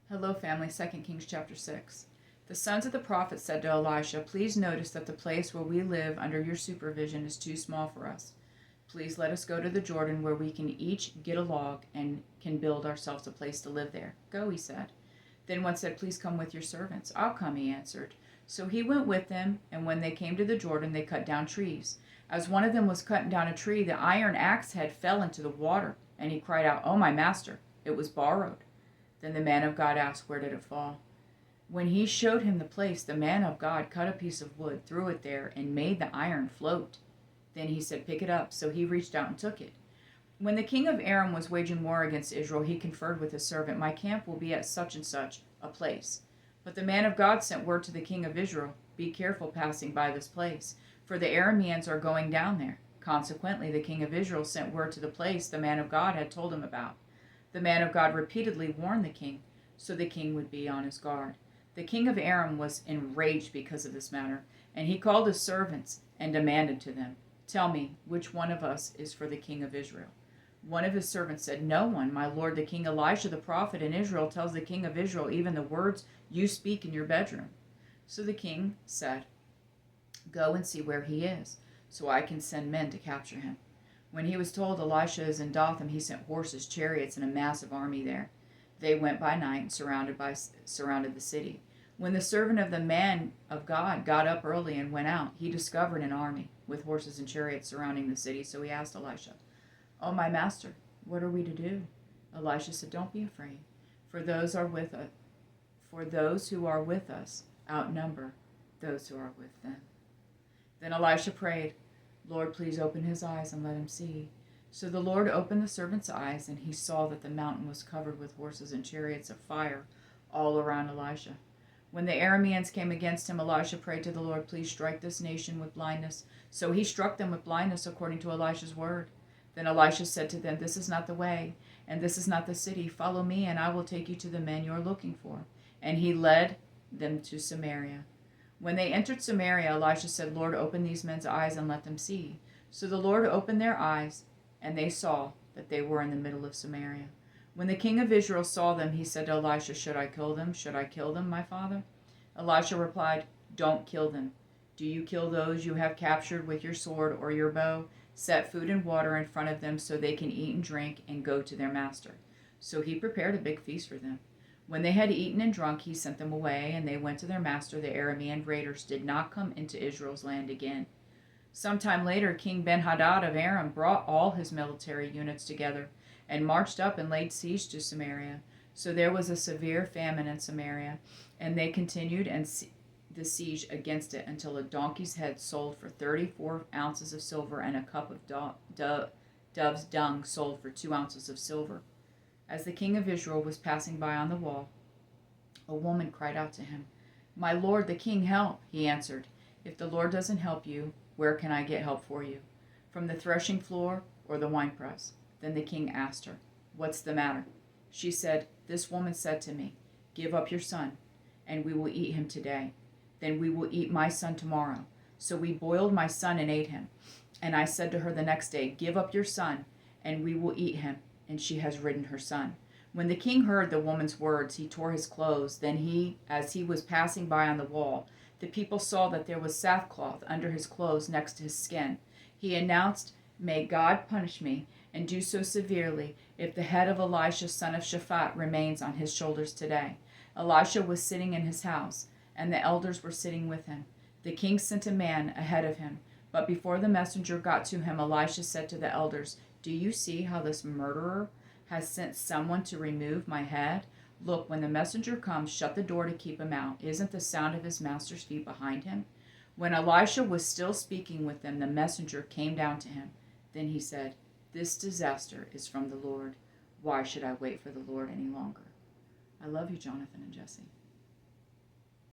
Hello, family. 2 Kings chapter 6. The sons of the prophet said to Elisha, "Please notice that the place where we live under your supervision is too small for us. Please let us go to the Jordan where we can each get a log and can build ourselves a place to live there." "Go," he said. Then one said, "Please come with your servants." "I'll come," he answered. So he went with them, and when they came to the Jordan, they cut down trees. As one of them was cutting down a tree, the iron axe head fell into the water, and he cried out, "Oh, my master, it was borrowed." Then the man of God asked, "Where did it fall?" When he showed him the place, the man of God cut a piece of wood, threw it there, and made the iron float. Then he said, "Pick it up." So he reached out and took it. When the king of Aram was waging war against Israel, he conferred with his servant, "My camp will be at such and such a place." But the man of God sent word to the king of Israel, "Be careful passing by this place, for the Arameans are going down there." Consequently, the king of Israel sent word to the place the man of God had told him about. The man of God repeatedly warned the king, so the king would be on his guard. The king of Aram was enraged because of this matter, and he called his servants and demanded to them, "Tell me, which one of us is for the king of Israel?" One of his servants said, "No one, my lord, the king Elisha the prophet in Israel tells the king of Israel even the words you speak in your bedroom." So the king said, "Go and see where he is, so I can send men to capture him." When he was told Elisha is in Dothan, he sent horses, chariots, and a massive army there. They went by night and surrounded the city. When the servant of the man of God got up early and went out, he discovered an army with horses and chariots surrounding the city. So he asked Elisha, "Oh, my master, what are we to do?" Elisha said, "Don't be afraid, for those who are with us outnumber those who are with them." Then Elisha prayed, "Lord, please open his eyes and let him see." So the Lord opened the servant's eyes, and he saw that the mountain was covered with horses and chariots of fire all around Elisha. When the Arameans came against him, Elisha prayed to the Lord, "Please strike this nation with blindness." So he struck them with blindness according to Elisha's word. Then Elisha said to them, "This is not the way, and this is not the city. Follow me, and I will take you to the men you are looking for." And he led them to Samaria. When they entered Samaria, Elisha said, "Lord, open these men's eyes and let them see." So the Lord opened their eyes, and they saw that they were in the middle of Samaria. When the king of Israel saw them, he said to Elisha, "Should I kill them? Should I kill them, my father?" Elisha replied, "Don't kill them. Do you kill those you have captured with your sword or your bow? Set food and water in front of them so they can eat and drink and go to their master." So he prepared a big feast for them. When they had eaten and drunk, he sent them away, and they went to their master. The Aramean raiders did not come into Israel's land again. Sometime later, King Ben-Hadad of Aram brought all his military units together and marched up and laid siege to Samaria. So there was a severe famine in Samaria, and they continued the siege against it until a donkey's head sold for 34 ounces of silver and a cup of dove's dung sold for 2 ounces of silver. As the king of Israel was passing by on the wall, a woman cried out to him, "My lord, the king, help!" He answered, "If the Lord doesn't help you, where can I get help for you? From the threshing floor or the winepress?" Then the king asked her, "What's the matter?" She said, "This woman said to me, 'Give up your son, and we will eat him today. Then we will eat my son tomorrow.' So we boiled my son and ate him. And I said to her the next day, 'Give up your son, and we will eat him.' And she has ridden her son." When the king heard the woman's words, he tore his clothes. Then as he was passing by on the wall, the people saw that there was sackcloth under his clothes next to his skin. He announced, "May God punish me, and do so severely, if the head of Elisha son of Shaphat remains on his shoulders today." Elisha was sitting in his house, and the elders were sitting with him. The king sent a man ahead of him, but before the messenger got to him, Elisha said to the elders, "Do you see how this murderer has sent someone to remove my head? Look, when the messenger comes, shut the door to keep him out. Isn't the sound of his master's feet behind him?" When Elisha was still speaking with them, the messenger came down to him. Then he said, "This disaster is from the Lord. Why should I wait for the Lord any longer?" I love you, Jonathan and Jesse.